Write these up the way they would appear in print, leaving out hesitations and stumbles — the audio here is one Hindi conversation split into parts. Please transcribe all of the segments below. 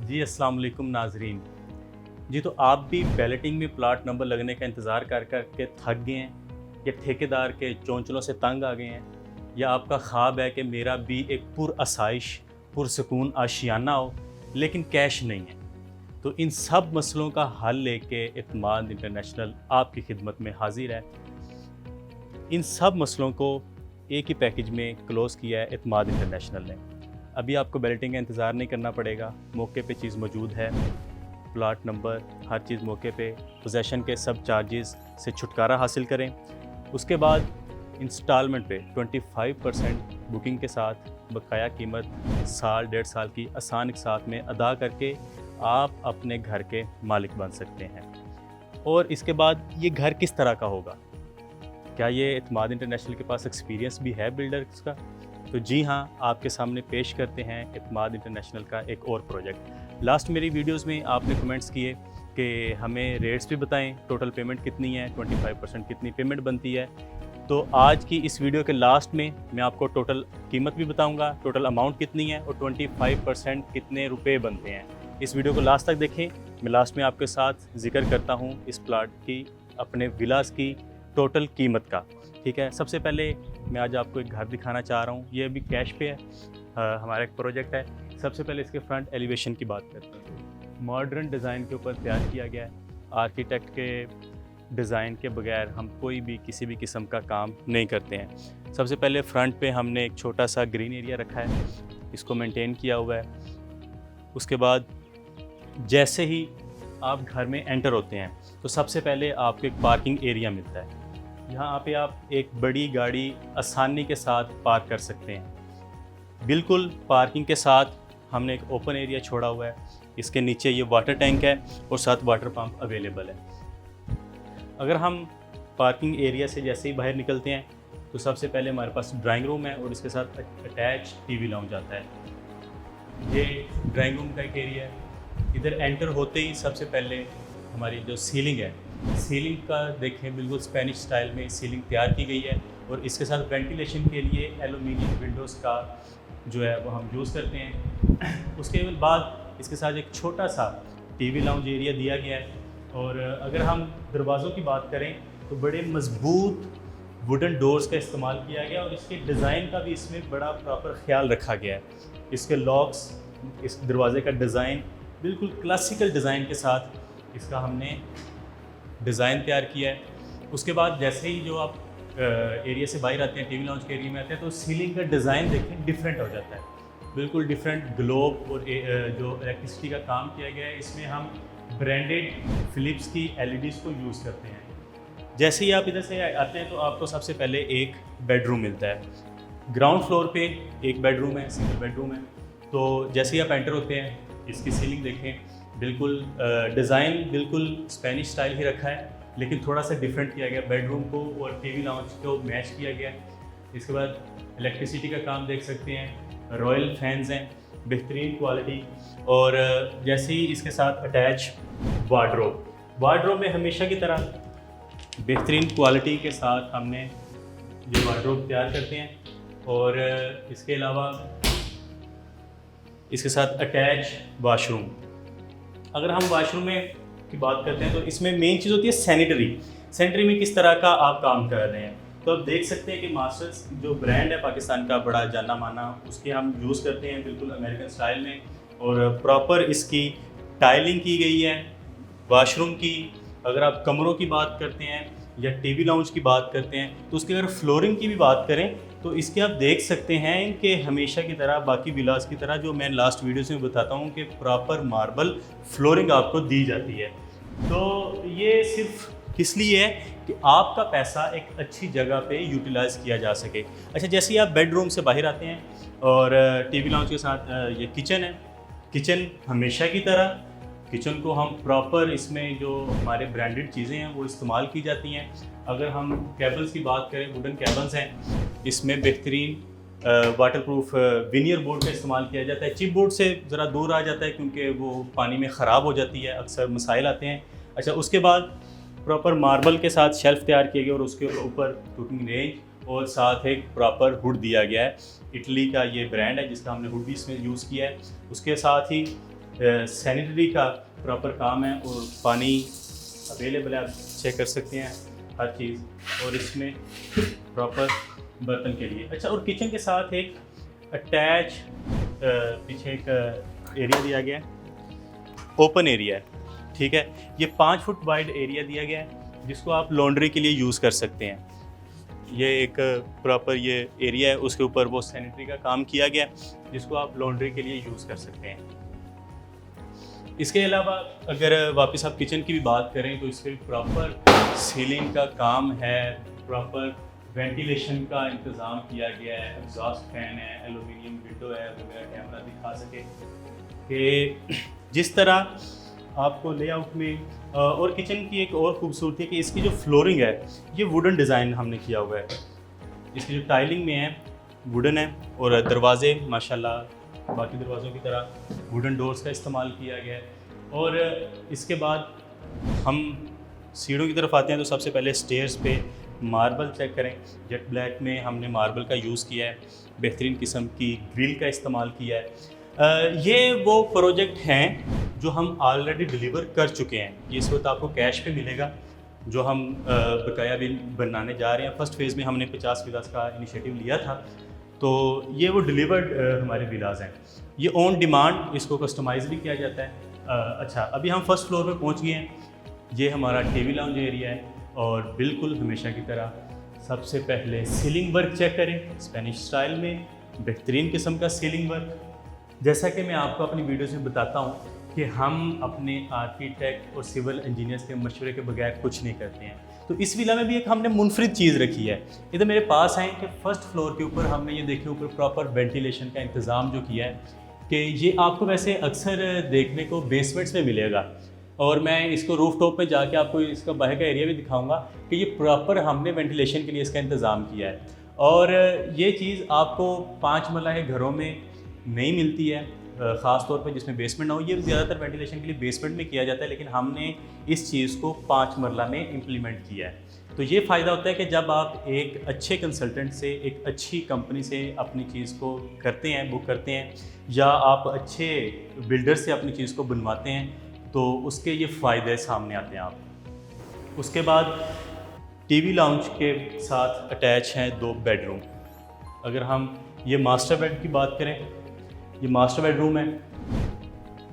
जी अस्सलाम वालेकुम नाजरीन। जी तो आप भी बैलेटिंग में प्लाट नंबर लगने का इंतज़ार कर कर के थक गए हैं या ठेकेदार के चौंचलों से तंग आ गए हैं, या आपका ख्वाब है कि मेरा भी एक पुरअसाइश पुरसकून आशियाना हो लेकिन कैश नहीं है। तो इन सब मसलों का हल लेके इत्माद इंटरनेशनल आपकी खिदमत में हाजिर है। इन सब मसलों को एक ही पैकेज में क्लोज़ किया है इत्माद इंटरनेशनल ने। अभी आपको बैलेटिंग का इंतज़ार नहीं करना पड़ेगा, मौके पे चीज़ मौजूद है, प्लाट नंबर हर चीज़ मौके पे, पोजेसन के सब चार्जेस से छुटकारा हासिल करें। उसके बाद इंस्टॉलमेंट पे 25% बुकिंग के साथ बकाया कीमत साल 1.5 साल की आसान के साथ में अदा करके आप अपने घर के मालिक बन सकते हैं। और इसके बाद ये घर किस तरह का होगा, क्या ये इत्माद इंटरनेशनल के पास एक्सपीरियंस भी है बिल्डर्स का? तो जी हाँ, आपके सामने पेश करते हैं इत्माद इंटरनेशनल का एक और प्रोजेक्ट। लास्ट मेरी वीडियोस में आपने कमेंट्स किए कि हमें रेट्स भी बताएं, टोटल पेमेंट कितनी है, 25% कितनी पेमेंट बनती है। तो आज की इस वीडियो के लास्ट में मैं आपको टोटल कीमत भी बताऊंगा, टोटल अमाउंट कितनी है और 25% कितने रुपए बनते हैं। इस वीडियो को लास्ट तक देखें। मैं लास्ट में आपके साथ जिक्र करता हूँ इस प्लाट की, अपने विलास की टोटल कीमत का। ठीक है, सबसे पहले मैं आज आपको एक घर दिखाना चाह रहा हूँ। ये अभी कैश पे है, हमारा एक प्रोजेक्ट है। सबसे पहले इसके फ्रंट एलिवेशन की बात करते हैं। मॉडर्न डिज़ाइन के ऊपर तैयार किया गया है। आर्किटेक्ट के डिज़ाइन के बगैर हम कोई भी किसी भी किस्म का काम नहीं करते हैं। सबसे पहले फ्रंट पे हमने एक छोटा सा ग्रीन एरिया रखा है, इसको मेंटेन किया हुआ है। उसके बाद जैसे ही आप घर में एंटर होते हैं तो सबसे पहले आपको एक पार्किंग एरिया मिलता है। यहाँ पे आप एक बड़ी गाड़ी आसानी के साथ पार्क कर सकते हैं। बिल्कुल पार्किंग के साथ हमने एक ओपन एरिया छोड़ा हुआ है। इसके नीचे ये वाटर टैंक है और साथ वाटर पंप अवेलेबल है। अगर हम पार्किंग एरिया से जैसे ही बाहर निकलते हैं तो सबसे पहले हमारे पास ड्राइंग रूम है और इसके साथ अटैच टीवी लाउंज आता है। ये ड्राइंग रूम का एक एरिया है। इधर एंटर होते ही सबसे पहले हमारी जो सीलिंग है, सीलिंग का देखें, बिल्कुल स्पेनिश स्टाइल में सीलिंग तैयार की गई है और इसके साथ वेंटिलेशन के लिए एलुमिनियम विंडोज़ का जो है वो हम यूज़ करते हैं। उसके बाद इसके साथ एक छोटा सा टीवी लाउंज एरिया दिया गया है। और अगर हम दरवाज़ों की बात करें तो बड़े मजबूत वुडन डोर्स का इस्तेमाल किया गया और इसके डिज़ाइन का भी इसमें बड़ा प्रॉपर ख्याल रखा गया है। इसके लॉक्स, इस दरवाज़े का डिज़ाइन बिल्कुल क्लासिकल डिज़ाइन के साथ इसका हमने डिज़ाइन तैयार किया है। उसके बाद जैसे ही जो आप एरिया से बाहर आते हैं, टीवी लाउंज के एरिया में आते हैं, तो सीलिंग का डिज़ाइन देखें डिफरेंट हो जाता है। बिल्कुल डिफरेंट ग्लोब और जो इलेक्ट्रिसिटी का काम किया गया है, इसमें हम ब्रांडेड फ़िलिप्स की एलईडीज़ को यूज़ करते हैं। जैसे ही आप इधर से आते हैं तो आपको सबसे पहले एक बेडरूम मिलता है। ग्राउंड फ्लोर पे एक बेडरूम है, सिंगल बेडरूम है। तो जैसे ही आप एंटर होते हैं, इसकी सीलिंग देखें, बिल्कुल डिज़ाइन बिल्कुल स्पेनिश स्टाइल ही रखा है लेकिन थोड़ा सा डिफरेंट किया गया। बेडरूम को और टीवी लाउंज को मैच किया गया। इसके बाद इलेक्ट्रिसिटी का काम देख सकते हैं, रॉयल फैंस हैं, बेहतरीन क्वालिटी। और जैसे ही इसके साथ अटैच वार्डरोब में हमेशा की तरह बेहतरीन क्वालिटी के साथ हमने ये वार्डरोब तैयार करते हैं। और इसके अलावा इसके साथ अटैच वाशरूम। अगर हम वाशरूम में की बात करते हैं तो इसमें मेन चीज़ होती है सैनिटरी में किस तरह का आप काम कर रहे हैं। तो आप देख सकते हैं कि मास्टर्स जो ब्रांड है पाकिस्तान का बड़ा जाना माना, उसके हम यूज़ करते हैं बिल्कुल अमेरिकन स्टाइल में। और प्रॉपर इसकी टाइलिंग की गई है वाशरूम की। अगर आप कमरों की बात करते हैं या टीवी लाउंज की बात करते हैं तो उसकी अगर फ्लोरिंग की भी बात करें तो इसके आप देख सकते हैं कि हमेशा की तरह बाकी विलास की तरह जो मैं लास्ट वीडियोस में बताता हूँ कि प्रॉपर मार्बल फ्लोरिंग आपको दी जाती है। तो ये सिर्फ किस लिए है कि आपका पैसा एक अच्छी जगह पे यूटिलाइज़ किया जा सके। अच्छा, जैसे ही आप बेडरूम से बाहर आते हैं और टीवी लाउंज के साथ ये किचन है। किचन हमेशा की तरह किचन को हम प्रॉपर, इसमें जो हमारे ब्रांडेड चीज़ें हैं वो इस्तेमाल की जाती हैं। अगर हम केबल्स की बात करें, वुडन केबल्स हैं, इसमें बेहतरीन वाटरप्रूफ विनियर बोर्ड का इस्तेमाल किया जाता है। चिप बोर्ड से ज़रा दूर आ जाता है क्योंकि वो पानी में ख़राब हो जाती है, अक्सर मसाइल आते हैं। अच्छा, उसके बाद प्रॉपर मार्बल के साथ शेल्फ तैयार किए गए और उसके ऊपर कुकिंग रेंज और साथ एक प्रॉपर हुड दिया गया है। इटली का ये ब्रांड है जिसका हमने हुड भी इसमें यूज़ किया है। उसके साथ ही सैनिटरी का प्रॉपर काम है और पानी अवेलेबल है, आप चेक कर सकते हैं हर चीज़। और इसमें प्रॉपर बर्तन के लिए। अच्छा, और किचन के साथ एक अटैच पीछे एक एरिया दिया गया है, ओपन एरिया है, ठीक है। ये 5 फुट वाइड एरिया दिया गया है जिसको आप लॉन्ड्री के लिए यूज़ कर सकते हैं। ये एक प्रॉपर ये एरिया है, उसके ऊपर वो सैनिटरी का काम किया गया है जिसको आप लॉन्ड्री के लिए यूज़ कर सकते हैं। इसके अलावा अगर वापस आप किचन की भी बात करें तो इसके प्रॉपर सीलिंग का काम है, प्रॉपर वेंटिलेशन का इंतज़ाम किया गया है, एग्जॉस्ट फैन है, एलुमिनियम विंडो है। अगर मेरा कैमरा दिखा सके कि जिस तरह आपको लेआउट में और किचन की एक और खूबसूरती है कि इसकी जो फ्लोरिंग है ये वुडन डिज़ाइन हमने किया हुआ है। इसकी जो टाइलिंग में है वुडन है और दरवाजे माशाल्लाह बाकी दरवाज़ों की तरह वुडन डोर्स का इस्तेमाल किया गया है। और इसके बाद हम सीढ़ियों की तरफ आते हैं तो सबसे पहले स्टेयर्स पे मार्बल चेक करें। जेट ब्लैक में हमने मार्बल का यूज़ किया है, बेहतरीन किस्म की ग्रिल का इस्तेमाल किया है। ये वो प्रोजेक्ट हैं जो हम ऑलरेडी डिलीवर कर चुके हैं। ये इस वक्त आपको कैश पे मिलेगा जो हम बकाया बिल बनाने जा रहे हैं। फर्स्ट फेज़ में हमने 50 विलास का इनिशिएटिव लिया था, तो ये वो डिलीवर्ड हमारे विलास हैं। ये ऑन डिमांड इसको कस्टमाइज़ भी किया जाता है। अच्छा, अभी हम फर्स्ट फ्लोर पे पहुंच गए हैं। ये हमारा टीवी लाउंज एरिया है और बिल्कुल हमेशा की तरह सबसे पहले सीलिंग वर्क चेक करें स्पेनिश स्टाइल में, बेहतरीन किस्म का सीलिंग वर्क। जैसा कि मैं आपको अपनी वीडियोज़ में बताता हूँ कि हम अपने आर्किटेक्ट और सिविल इंजीनियर्स के मशवरे के बगैर कुछ नहीं करते हैं। तो इस विला में भी एक हमने मुनफरिद चीज़ रखी है। इधर मेरे पास है कि फर्स्ट फ्लोर के ऊपर हमने ये देखे ऊपर प्रॉपर वेंटिलेशन का इंतज़ाम जो किया है कि ये आपको वैसे अक्सर देखने को बेसमेंट्स में मिलेगा, और मैं इसको रूफ टॉप में जाके आपको इसका बाहर का एरिया भी दिखाऊंगा कि ये प्रॉपर हमने वेंटिलेशन के लिए इसका इंतज़ाम किया है। और ये चीज़ आपको 5 मरला के घरों में नहीं मिलती है, ख़ास तौर पे जिसमें बेसमेंट ना हो। ये ज़्यादातर वेंटिलेशन के लिए बेसमेंट में किया जाता है, लेकिन हमने इस चीज़ को 5 मरला में इम्प्लीमेंट किया है। तो ये फ़ायदा होता है कि जब आप एक अच्छे कंसल्टेंट से, एक अच्छी कंपनी से अपनी चीज़ को करते हैं, बुक करते हैं, या आप अच्छे बिल्डर से अपनी चीज़ को बनवाते हैं, तो उसके ये फ़ायदे सामने आते हैं आप। उसके बाद टीवी लाउंज के साथ अटैच हैं 2 बेडरूम। अगर हम ये मास्टर बेड की बात करें, ये मास्टर बेडरूम है।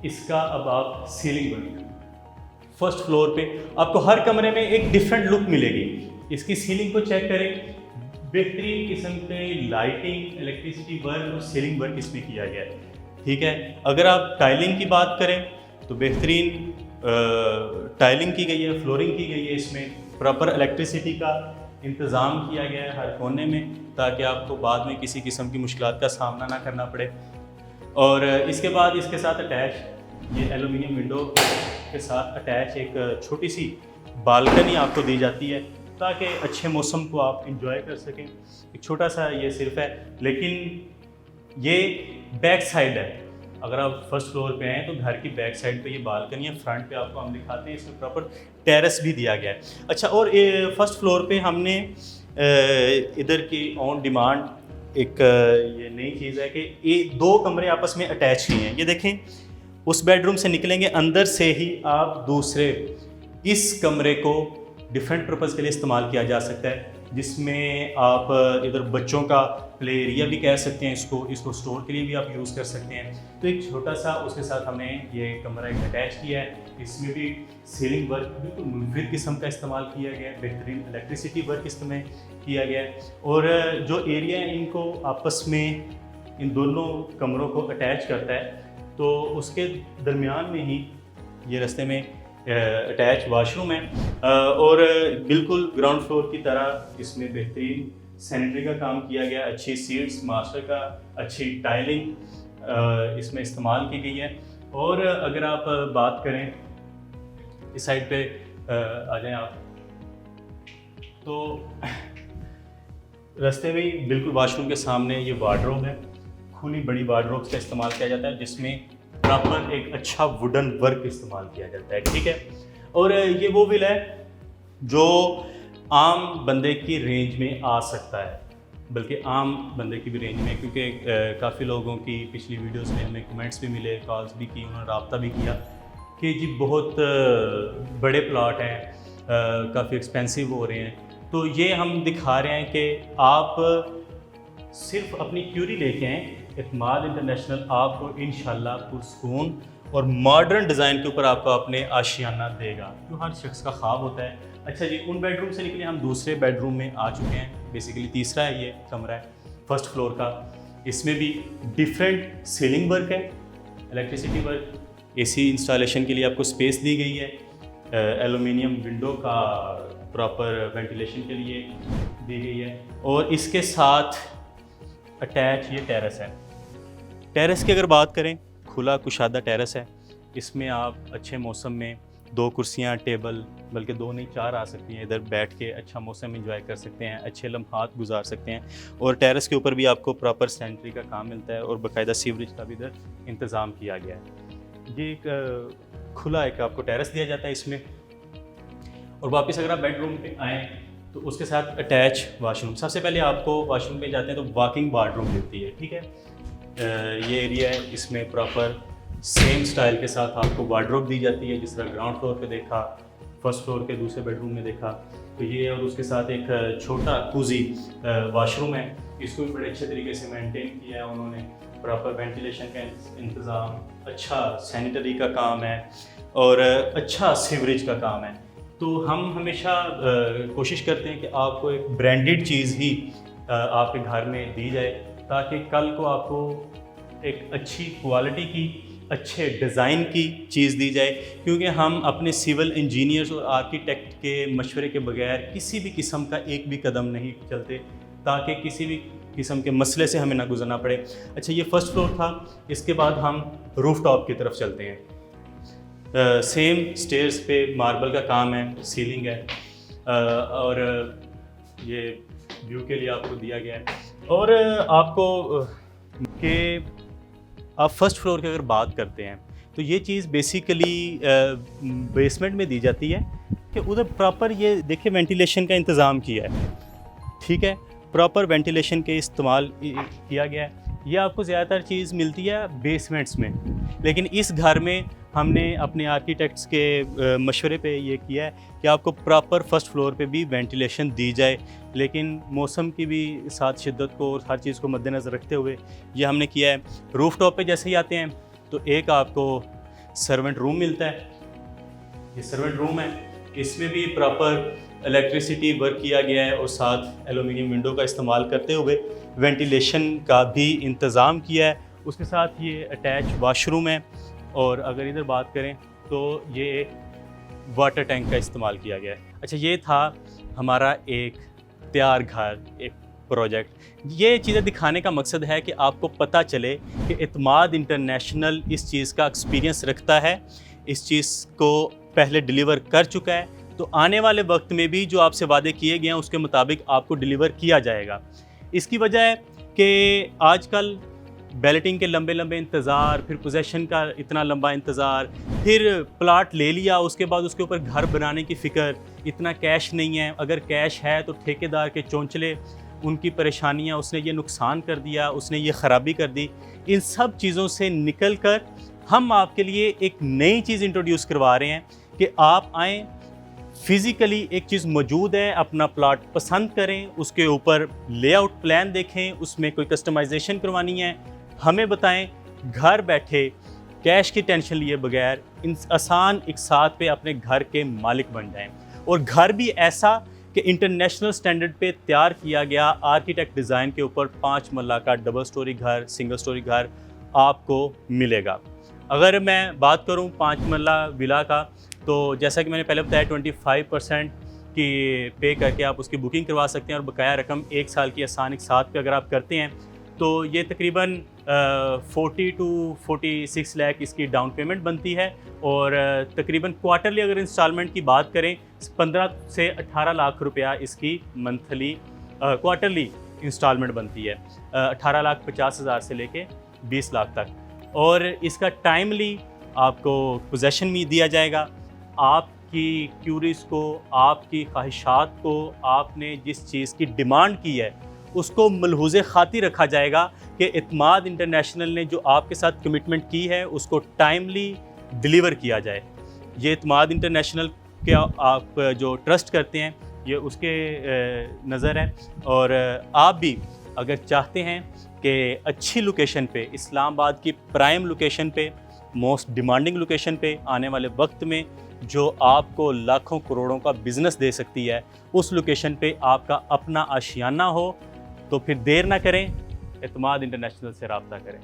इसका अब आप सीलिंग वर्क फर्स्ट फ्लोर पे आपको हर कमरे में एक डिफरेंट लुक मिलेगी। इसकी सीलिंग को चेक करें, बेहतरीन किस्म के लाइटिंग, इलेक्ट्रिसिटी वर्क और सीलिंग वर्क इसमें किया गया है, ठीक है। अगर आप टाइलिंग की बात करें तो बेहतरीन टाइलिंग की गई है, फ्लोरिंग की गई है। इसमें प्रॉपर इलेक्ट्रिसिटी का इंतज़ाम किया गया है हर कोने में, ताकि आपको बाद में किसी किस्म की मुश्किलात का सामना ना करना पड़े। और इसके बाद इसके साथ अटैच ये एलुमिनियम विंडो के साथ अटैच एक छोटी सी बालकनी आपको दी जाती है, ताकि अच्छे मौसम को आप इंजॉय कर सकें। एक छोटा सा ये सिर्फ है, लेकिन ये बैक साइड है। अगर आप फर्स्ट फ्लोर पे हैं तो घर की बैक साइड पे ये बालकनी है, फ्रंट पे आपको हम दिखाते हैं, इसमें प्रॉपर टेरेस भी दिया गया है। अच्छा, और फर्स्ट फ्लोर पे हमने इधर की ऑन डिमांड एक ये नई चीज़ है कि ये 2 कमरे आपस में अटैच ही हैं। ये देखें, उस बेडरूम से निकलेंगे, अंदर से ही आप दूसरे इस कमरे को डिफरेंट पर्पज़ के लिए इस्तेमाल किया जा सकता है, जिसमें आप इधर बच्चों का प्ले एरिया भी कह सकते हैं, इसको स्टोर के लिए भी आप यूज़ कर सकते हैं। तो एक छोटा सा उसके साथ हमने ये कमरा एक अटैच किया है। इसमें भी सीलिंग वर्क बिल्कुल मुनफरिद किस्म का इस्तेमाल किया गया है, बेहतरीन इलेक्ट्रिसिटी वर्क इसमें किया गया है। और जो एरिया है इनको आपस में, इन दोनों कमरों को अटैच करता है, तो उसके दरमियान में ही ये रास्ते में अटैच वाशरूम है। और बिल्कुल ग्राउंड फ्लोर की तरह इसमें बेहतरीन सैनिटरी का काम किया गया, अच्छी सीट्स, मास्टर का अच्छी टाइलिंग इसमें इस्तेमाल की गई है। और अगर आप बात करें इस साइड पे आ जाएं आप, तो रास्ते में ही बिल्कुल वाशरूम के सामने ये वार्डरोब है। खुली बड़ी वार्डरोब्स का इस्तेमाल किया जाता है, जिसमें प्रॉपर एक अच्छा वुडन वर्क इस्तेमाल किया जाता है, ठीक है। और ये वो विला है जो आम बंदे की रेंज में आ सकता है। बल्कि आम बंदे की भी रेंज में, क्योंकि काफ़ी लोगों की पिछली वीडियोस में हमें कमेंट्स भी मिले, कॉल्स भी की, उन्होंने रब्ता भी किया कि जी बहुत बड़े प्लॉट हैं, काफ़ी एक्सपेंसिव हो रहे हैं। तो ये हम दिखा रहे हैं कि आप सिर्फ अपनी क्यूरी लेके आएँ, एतमाद इंटरनेशनल आपको इंशाल्लाह पुरसकून और मॉडर्न डिज़ाइन के ऊपर आपको अपने आशियाना देगा, जो हर शख्स का ख्वाब होता है। अच्छा जी, उन बेडरूम से निकले हम दूसरे बेडरूम में आ चुके हैं। बेसिकली तीसरा है ये कमरा है फर्स्ट फ्लोर का। इसमें भी डिफरेंट सीलिंग वर्क है, इलेक्ट्रिसिटी वर्क, एसी इंस्टॉलेशन के लिए आपको स्पेस दी गई है, एलुमिनियम विंडो का प्रॉपर वेंटिलेशन के लिए दी गई है, और इसके साथ अटैच ये टेरेस है। टेरेस की अगर बात करें, खुला कुशादा टेरेस है। इसमें आप अच्छे मौसम में 2 कुर्सियाँ, टेबल, बल्कि 2 नहीं 4 आ सकती हैं, इधर बैठ के अच्छा मौसम एंजॉय कर सकते हैं, अच्छे लम्हात गुजार सकते हैं। और टेरेस के ऊपर भी आपको प्रॉपर सैनिटरी का काम मिलता है और बाकायदा सीवरेज का भी इधर इंतज़ाम किया गया है। ये एक खुला एक आपको टेरेस दिया जाता है इसमें। और वापस अगर आप बेडरूम पे आएँ तो उसके साथ अटैच वाशरूम। सबसे पहले आपको वाशरूम पे जाते हैं तो वॉकिंग वार्डरूम मिलती है, ठीक है। ये एरिया है, इसमें प्रॉपर सेम स्टाइल के साथ आपको वार्डरोब दी जाती है, जिस तरह ग्राउंड फ्लोर पे देखा, फर्स्ट फ्लोर के दूसरे बेडरूम में देखा, तो ये। और उसके साथ एक छोटा कूजी वाशरूम है, इसको भी बड़े अच्छे तरीके से मेंटेन किया है उन्होंने। प्रॉपर वेंटिलेशन का इंतज़ाम, अच्छा सैनिटरी का काम है और अच्छा सीवरेज का काम है। तो हम हमेशा कोशिश करते हैं कि आपको एक ब्रांडेड चीज़ ही आपके घर में दी जाए, ताकि कल को आपको एक अच्छी क्वालिटी की, अच्छे डिज़ाइन की चीज़ दी जाए। क्योंकि हम अपने सिविल इंजीनियर्स और आर्किटेक्ट के मशवरे के बगैर किसी भी किस्म का एक भी कदम नहीं चलते, ताकि किसी भी किस्म के मसले से हमें ना गुजरना पड़े। अच्छा, ये फर्स्ट फ्लोर था। इसके बाद हम रूफ टॉप की तरफ चलते हैं। सेम स्टेयर्स पे मार्बल का काम है, सीलिंग है, और ये व्यू के लिए आपको दिया गया है। और आपको कि आप फर्स्ट फ्लोर की अगर बात करते हैं तो ये चीज़ बेसिकली बेसमेंट में दी जाती है कि उधर प्रॉपर ये देखिए वेंटिलेशन का इंतज़ाम किया है, ठीक है, प्रॉपर वेंटिलेशन के इस्तेमाल किया गया है। ये आपको ज़्यादातर चीज़ मिलती है बेसमेंट्स में, लेकिन इस घर में हमने अपने आर्किटेक्ट्स के मशवरे पे ये किया है कि आपको प्रॉपर फर्स्ट फ्लोर पे भी वेंटिलेशन दी जाए, लेकिन मौसम की भी साथ शिद्दत को और हर चीज़ को मद्देनज़र रखते हुए ये हमने किया है। रूफ टॉप पे जैसे ही आते हैं तो एक आपको सर्वेंट रूम मिलता है। ये सर्वेंट रूम है, इसमें भी प्रॉपर इलेक्ट्रिसिटी वर्क किया गया है और साथ एलुमिनियम विंडो का इस्तेमाल करते हुए वेंटिलेशन का भी इंतज़ाम किया है। उसके साथ ये अटैच वाशरूम है। और अगर इधर बात करें तो ये वाटर टैंक का इस्तेमाल किया गया है। अच्छा, ये था हमारा एक तैयार घर, एक प्रोजेक्ट। ये चीज़ें दिखाने का मकसद है कि आपको पता चले कि एतमाद इंटरनेशनल इस चीज़ का एक्सपीरियंस रखता है, इस चीज़ को पहले डिलीवर कर चुका है, तो आने वाले वक्त में भी जो आपसे वादे किए गए हैं उसके मुताबिक आपको डिलीवर किया जाएगा। इसकी वजह है कि आजकल बैलेटिंग के लंबे लंबे इंतज़ार, फिर पोजेशन का इतना लंबा इंतज़ार, फिर प्लाट ले लिया, उसके बाद उसके ऊपर घर बनाने की फ़िक्र, इतना कैश नहीं है, अगर कैश है तो ठेकेदार के चौंचले, उनकी परेशानियां, उसने ये नुकसान कर दिया, उसने ये ख़राबी कर दी। इन सब चीज़ों से निकल कर हम आपके लिए एक नई चीज़ इंट्रोड्यूस करवा रहे हैं कि आप आएँ, फिज़िकली एक चीज़ मौजूद है, अपना प्लाट पसंद करें, उसके ऊपर लेआउट प्लान देखें, उसमें कोई कस्टमाइजेशन करवानी है हमें बताएं, घर बैठे कैश की टेंशन लिए बगैर इन आसान एक साथ पे अपने घर के मालिक बन जाएं। और घर भी ऐसा कि इंटरनेशनल स्टैंडर्ड पे तैयार किया गया आर्किटेक्ट डिज़ाइन के ऊपर 5 मरला का डबल स्टोरी घर, सिंगल स्टोरी घर आपको मिलेगा। अगर मैं बात करूं 5 मरला विला का, तो जैसा कि मैंने पहले बताया 25% की पे करके आप उसकी बुकिंग करवा सकते हैं और बकाया रकम 1 साल की आसान एक साथ पे अगर आप करते हैं तो ये तकरीबन 40 to 46 लाख इसकी डाउन पेमेंट बनती है। और तकरीबन क्वार्टरली अगर इंस्टॉलमेंट की बात करें 15 से 18 लाख रुपया इसकी मंथली क्वार्टरली इंस्टॉलमेंट बनती है, 18,50,000 से लेके 20 लाख तक। और इसका टाइमली आपको पोजेशन में दिया जाएगा। आपकी क्यूरीज को, आपकी ख्वाहिशात को, आपने जिस चीज़ की डिमांड की है उसको मलहूज़े खाती रखा जाएगा कि इत्माद इंटरनेशनल ने जो आपके साथ कमिटमेंट की है उसको टाइमली डिलीवर किया जाए। ये इत्माद इंटरनेशनल के आप जो ट्रस्ट करते हैं ये उसके नज़र है। और आप भी अगर चाहते हैं कि अच्छी लोकेशन पे, इस्लामाबाद की प्राइम लोकेशन पे, मोस्ट डिमांडिंग लोकेशन पे आने वाले वक्त में जो आपको लाखों करोड़ों का बिज़नेस दे सकती है, उस लोकेशन पे आपका अपना आशियाना हो, तो फिर देर ना करें, इत्माद इंटरनेशनल से रब्ता करें।